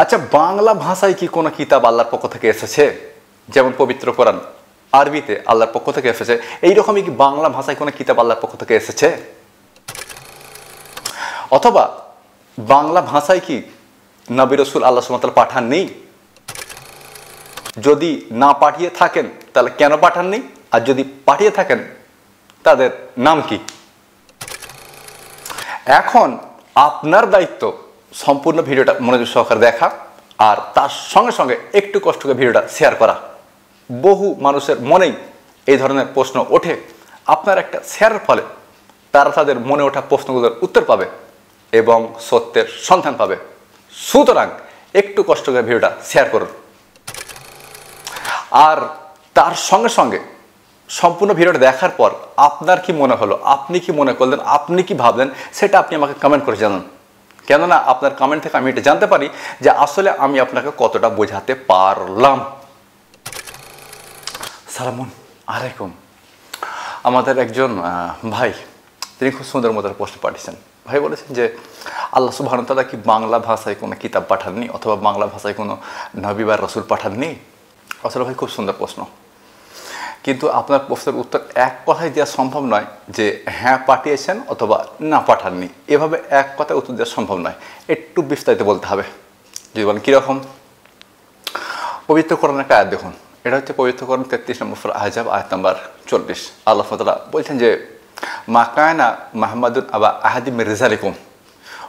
আচ্ছা, বাংলা ভাষায় কি কোনো কিতাব আল্লাহর পক্ষ থেকে এসেছে? যেমন পবিত্র কোরআন আরবিতে আল্লাহর পক্ষ থেকে এসেছে, এইরকমই কি বাংলা ভাষায় কোনো কিতাব আল্লাহর পক্ষ থেকে এসেছে? অথবা বাংলা ভাষায় কি নবী রাসূল আল্লাহ সুবহানাহু ওয়া তাআলা পাঠাননি? যদি না পাঠিয়ে থাকেন তাহলে কেন পাঠাননি? আর যদি পাঠিয়ে থাকেন তাদের নাম কি? এখন আপনার দায়িত্ব সম্পূর্ণ ভিডিওটা মনোযোগ সহকারে দেখা আর তার সঙ্গে সঙ্গে একটু কষ্ট করে ভিডিওটা শেয়ার করা। বহু মানুষের মনেই এই ধরনের প্রশ্ন ওঠে, আপনার একটা শেয়ারের ফলে তারা তাদের মনে ওঠা প্রশ্নগুলোর উত্তর পাবে এবং সত্যের সন্ধান পাবে। সুতরাং একটু কষ্ট করে ভিডিওটা শেয়ার করুন। আর তার সঙ্গে সঙ্গে সম্পূর্ণ ভিডিওটা দেখার পর আপনার কি মনে হলো, আপনি কি মনে করলেন, আপনি কি ভাবলেন, সেটা আপনি আমাকে কমেন্ট করে জানান। কেননা আপনার কমেন্ট থেকে আমি এটা জানতে পারি যে আসলে আমি আপনাকে কতটা বোঝাতে পারলাম। সালামুন আলাইকুম। আমাদের একজন ভাই, তিনি খুব সুন্দর মতো প্রশ্ন পাঠিয়েছেন। ভাই বলেছেন যে আল্লাহ সুবহানাহু ওয়া তাআলা কি বাংলা ভাষায় কোনো কিতাব পাঠাননি অথবা বাংলা ভাষায় কোনো নবী বা রাসূল পাঠাননি? আসলে ভাই খুব সুন্দর প্রশ্ন, কিন্তু আপনার প্রশ্নের উত্তর এক কথায় দেওয়া সম্ভব নয় যে হ্যাঁ পাঠিয়েছেন অথবা না পাঠাননি। এভাবে এক কথায় উত্তর দেওয়া সম্ভব নয়, একটু বিস্তারিত বলতে হবে। যদি বলেন কীরকম, পবিত্র কোরআনের একটা আয়াত দেখুন। এটা হচ্ছে পবিত্র কোরআন 33 নম্বর সূরা আহজাব আয়াত নম্বর 40। আল্লাহ তাআলা বলছেন যে মা কানা মুহাম্মাদুন আবা আহাদিম মির রিজালিকুম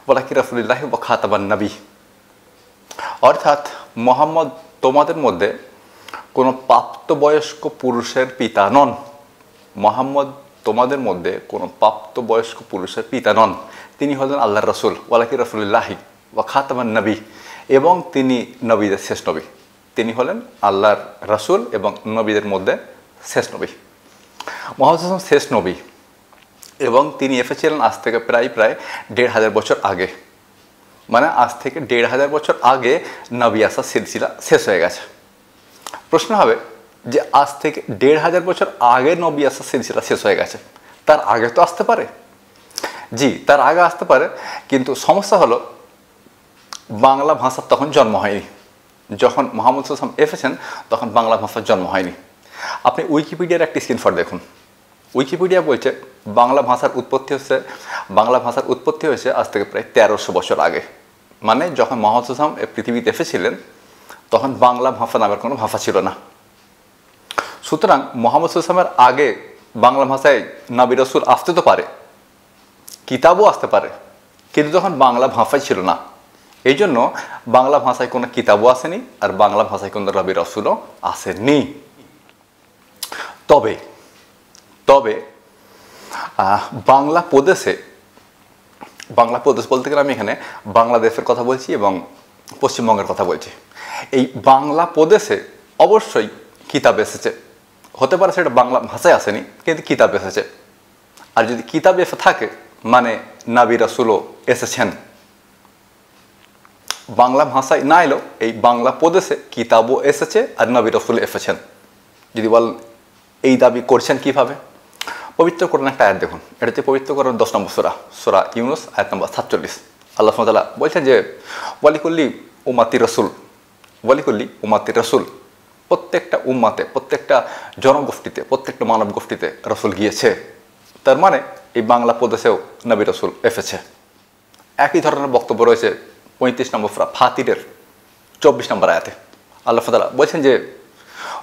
ওয়ালাকিন রাসূলুল্লাহি ওয়া খাতাবান নবী। অর্থাৎ মুহাম্মদ তোমাদের মধ্যে কোনো প্রাপ্তবয়স্ক পুরুষের পিতা নন। মুহাম্মদ তোমাদের মধ্যে কোনো প্রাপ্তবয়স্ক পুরুষের পিতা নন, তিনি হলেন আল্লাহর রাসূল ওয়ালাকিন রাসূলুল্লাহি ওয়া খাতাবান নবী, এবং তিনি নবীদের শেষ নবী। তিনি হলেন আল্লাহর রাসূল এবং নবীদের মধ্যে শেষ নবী। মুহাম্মদ শেষ নবী এবং তিনি এসেছিলেন আজ থেকে প্রায় ১৫০০ বছর আগে। মানে আজ থেকে ১৫০০ বছর আগে নবী আসার সিলসিলা শেষ হয়ে গেছে। প্রশ্ন হবে যে আজ থেকে ১৫০০ বছর আগে নবী আসার সিলসিলা শেষ হয়ে গেছে, তার আগে তো আসতে পারে। জি, তার আগে আসতে পারে, কিন্তু সমস্যা হলো বাংলা ভাষার তখন জন্ম হয়নি। যখন মুহাম্মদ সাল্লাল্লাহু আলাইহি ওয়াসাল্লাম এসেছেন তখন বাংলা ভাষার জন্ম হয়নি। আপনি উইকিপিডিয়ার একটি স্ক্রিনশট দেখুন। উইকিপিডিয়া বলছে বাংলা ভাষার উৎপত্তি হয়েছে আজ থেকে প্রায় ১৩০০ বছর আগে। মানে যখন মুহাম্মদ সাল্লাল্লাহু আলাইহি ওয়াসাল্লাম পৃথিবীতে এসেছিলেন তখন বাংলা ভাষা নামের কোনো ভাষা ছিল না। সুতরাং মুহাম্মদ সাল্লাল্লাহু আলাইহি ওয়াসাল্লামের আগে বাংলা ভাষায় নবী রাসূল আসতে তো পারে, কিতাবও আসতে পারে, কিন্তু তখন বাংলা ভাষাই ছিল না। এই জন্য বাংলা ভাষায় কোনো কিতাবও আসেনি আর বাংলা ভাষায় কোনো নবী রাসূলও আসেননি। তবে বাংলা প্রদেশ বলতে গেলে আমি এখানে বাংলাদেশের কথা বলছি এবং পশ্চিমবঙ্গের কথা বলছি। এই বাংলা প্রদেশে অবশ্যই কিতাব এসেছে, হতে পারে সেটা বাংলা ভাষায় আসেনি কিন্তু কিতাব এসেছে। আর যদি কিতাব এসে থাকে মানে নবী রাসূলও এসেছেন। বাংলা ভাষায় না এলেও এই বাংলা প্রদেশে কিতাবও এসেছে আর নবী রাসূল এসেছেন। যদি বলেন এই দাবি করছেন কিভাবে, পবিত্র কোরআন একটা আয়াত দেখুন। এটা হচ্ছে পবিত্র কোরআন 10 নম্বর সূরা ইউনূস আয়াত নম্বর 47। আল্লাহ সুবহানাহু ওয়া তাআলা বলছেন যে ওয়ালিকুল্লি উম্মাতি রাসূল, প্রত্যেকটা উম্মাতে, প্রত্যেকটা জনগোষ্ঠীতে, প্রত্যেকটা মানব গোষ্ঠীতে রাসূল গিয়েছে। তার মানে এই বাংলা প্রদেশেও নবী রাসূল এসেছে। একই ধরনের বক্তব্য রয়েছে 35 নম্বর সূরা ফাতিরের 24 নম্বর আয়াতে। আল্লাহ তাআলা বলছেন যে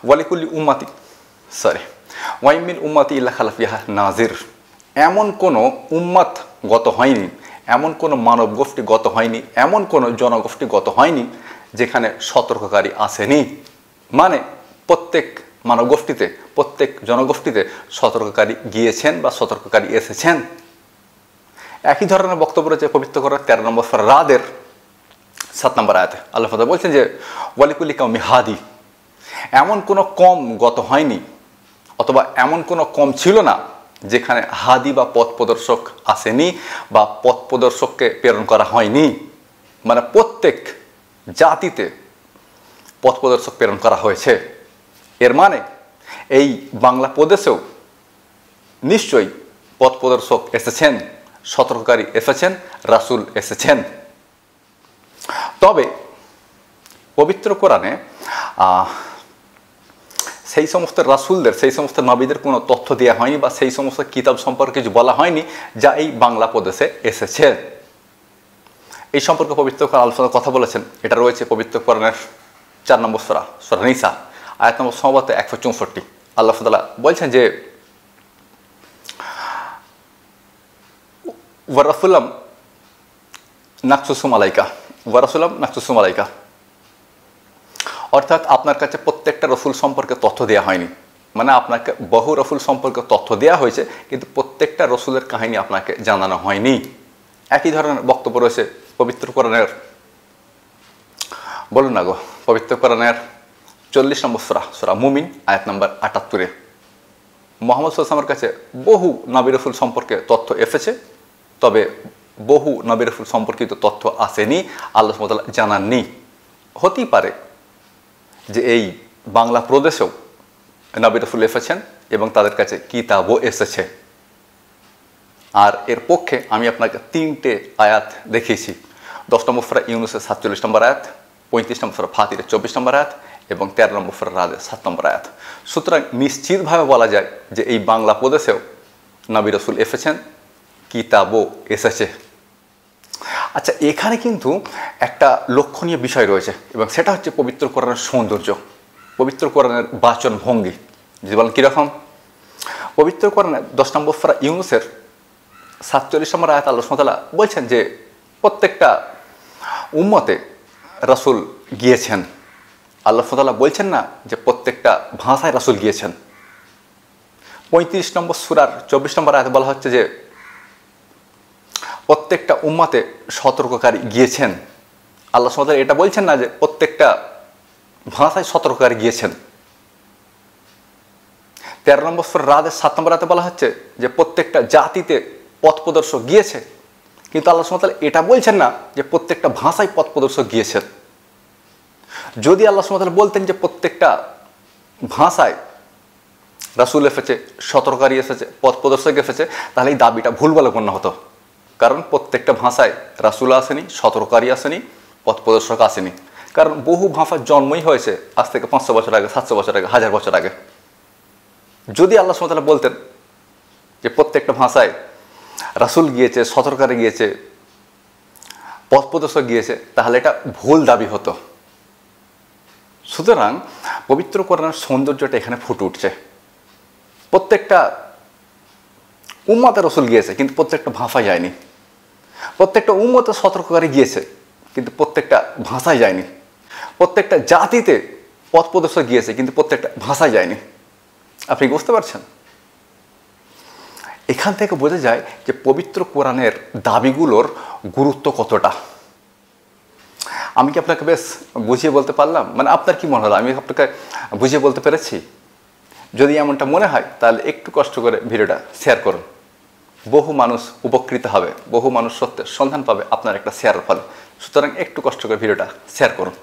ওয়ালিকুল্লি ওয়াইমিন উম্মাতি ইল্লা খালা ফিহা নাজির। এমন কোনো উম্মাত গত হয়নি, এমন কোনো মানব গোষ্ঠী গত হয়নি, এমন কোনো জনগোষ্ঠী গত হয়নি যেখানে সতর্ককারী আসেনি। মানে প্রত্যেক মানব গোষ্ঠীতে, প্রত্যেক জনগোষ্ঠীতে সতর্ককারী গিয়েছেন বা সতর্ককারী এসেছেন। একই ধরনের বক্তব্য রয়েছে পবিত্র কোরআন 13 নম্বর সূরা রাদের 7 নম্বর আয়াতে। আল্লাহ তাআলা বলছেন যে ওয়ালিকুল্লি কাওমি হাদি। এমন কোনো কম গত হয়নি অথবা এমন কোনো কম ছিল না যেখানে হাদি বা পথ প্রদর্শক আসেনি বা পথ প্রদর্শককে প্রেরণ করা হয়নি। মানে প্রত্যেক জাতিতে পথ প্রদর্শক প্রেরণ করা হয়েছে। এর মানে এই বাংলা প্রদেশেও নিশ্চয়ই পথ প্রদর্শক এসেছেন, সতর্ককারী এসেছেন, রাসূল এসেছেন। তবে পবিত্র কোরআনে সেই সমস্ত রাসূলদের, সেই সমস্ত নবীদের কোনো তথ্য দেওয়া হয়নি বা সেই সমস্ত কিতাব সম্পর্কে কিছু বলা হয়নি যা এই বাংলা প্রদেশে এসেছে। এই সম্পর্কে পবিত্র কোরআন আলোচনার কথা বলেছেন। এটা রয়েছে পবিত্র কোরআনের 4 নম্বর সূরা, সূরা নিসা, আয়াত নম্বর সম্ভবত 164। আল্লাহ তাআলা বলছেন যে ওয়ারাসুলাম নাকসুসুম আলাইকা, ওয়ারাসুলাম নাকসুসুম আলাইকা, অর্থাৎ আপনার কাছে প্রত্যেকটা রসুল সম্পর্কে তথ্য দেওয়া হয়নি, মানে আপনাকে বহু রসুল সম্পর্কে তথ্য দেওয়া হয়েছে কিন্তু প্রত্যেকটা রসুলের কাহিনী আপনাকে জানানো হয়নি। একই ধরনের বক্তব্য রয়েছে পবিত্র কোরআনের, বলুন না গো, পবিত্র কোরআনের 40 নম্বর সূরা, সূরা মুমিন, আয়াত নম্বর 78। মুহাম্মদ সাল্লাল্লাহু আলাইহি ওয়াসাল্লামের কাছে বহু নবী রসুল সম্পর্কে তথ্য এসেছে, তবে বহু নবী রসুল সম্পর্কিত তথ্য আসেনি, আল্লাহ সুবহানাহু ওয়া তাআলা জানাননি। হতেই পারে যে এই বাংলা প্রদেশেও নবী রাসূল এসেছেন এবং তাদের কাছে কিতাবও এসেছে। আর এর পক্ষে আমি আপনাকে 3টে আয়াত দেখিয়েছি। 10 নম্বর সূরা ইউনূসের 47 নম্বর আয়াত, 35 নম্বর সূরা ফাতিরের 24 নম্বর আয়াত এবং 13 নম্বর সূরা রাদের 7 নম্বর আয়াত। সুতরাং নিশ্চিতভাবে বলা যায় যে এই বাংলা প্রদেশেও নবী রাসূল এসেছেন, কিতাবও এসেছে। আচ্ছা, এখানে কিন্তু একটা লক্ষণীয় বিষয় রয়েছে এবং সেটা হচ্ছে পবিত্র কোরআনের সৌন্দর্য, পবিত্র কোরআনের বাচন ভঙ্গি। যদি বলেন কীরকম? পবিত্র কোরআনের 10 নম্বর সূরা ইউনূসের 47 নম্বর আয়াত আল্লাহ সুবহানাহু ওয়া তাআলা বলছেন যে প্রত্যেকটা উম্মতে রাসূল গিয়েছেন। আল্লাহ সুবহানাহু ওয়া তাআলা বলছেন না যে প্রত্যেকটা ভাষায় রাসূল গিয়েছেন। 35 নম্বর সূরার 24 নম্বর আয়াতে বলা হচ্ছে যে প্রত্যেকটা উম্মতে সতর্ককারী গিয়েছেন। আল্লাহ সুবহানাহু ওয়া তাআলা এটা বলছেন না যে প্রত্যেকটা ভাষায় সতর্ককারী গিয়েছেন। 13 নম্বর সূরা রাদের 7 নম্বর আয়াতে বলা হচ্ছে যে প্রত্যেকটা জাতিতে পথ প্রদর্শক গিয়েছে, কিন্তু আল্লাহ সুবহানাহু ওয়া তাআলা এটা বলছেন না যে প্রত্যেকটা ভাষায় পথ প্রদর্শক গিয়েছেন। যদি আল্লাহ সুবহানাহু ওয়া তাআলা বলতেন যে প্রত্যেকটা ভাষায় রাসূল এসেছে, সতর্ককারী এসেছে, পথ প্রদর্শক এসেছে, তাহলে এই দাবিটা ভুল বলে গণ্য হতো। কারণ প্রত্যেকটা ভাষায় রাসূল আসেনি, সতর্ককারী আসেনি, পথ প্রদর্শক আসেনি। কারণ বহু ভাষার জন্মই হয়েছে আজ থেকে 500 বছর আগে, 700 বছর আগে, 1000 বছর আগে। যদি আল্লাহ সুবহানাহু ওয়া তাআলা বলতেন যে প্রত্যেকটা ভাষায় রাসূল গিয়েছে, সতর্ককারী গিয়েছে, পথ প্রদর্শক গিয়েছে, তাহলে এটা ভুল দাবি হতো। সুতরাং পবিত্র কোরআনের সৌন্দর্যটা এখানে ফুটে উঠছে। প্রত্যেকটা উম্মতে রাসূল গিয়েছে কিন্তু প্রত্যেকটা ভাষায় যায়নি। প্রত্যেকটা উম্মতে সতর্ককারী গিয়েছে কিন্তু প্রত্যেকটা ভাষায় যায়নি। প্রত্যেকটা জাতিতে পথ প্রদর্শক গিয়েছে কিন্তু প্রত্যেকটা ভাষায় যায়নি। আপনি বুঝতে পারছেন? এখান থেকে বোঝা যায় যে পবিত্র কোরআনের দাবিগুলোর গুরুত্ব কতটা। আমি কি আপনাকে বেশ বুঝিয়ে বলতে পারলাম? মানে আপনার কি মনে হলো? আমি আপনাকে বুঝিয়ে বলতে পেরেছি? যদি এমনটা মনে হয় তাহলে একটু কষ্ট করে ভিডিওটা শেয়ার করুন। বহু মানুষ উপকৃত হবে, বহু মানুষ সত্যের সন্ধান পাবে আপনার একটা শেয়ারের ফলে। সুতরাং একটু কষ্ট করে ভিডিওটা শেয়ার করুন।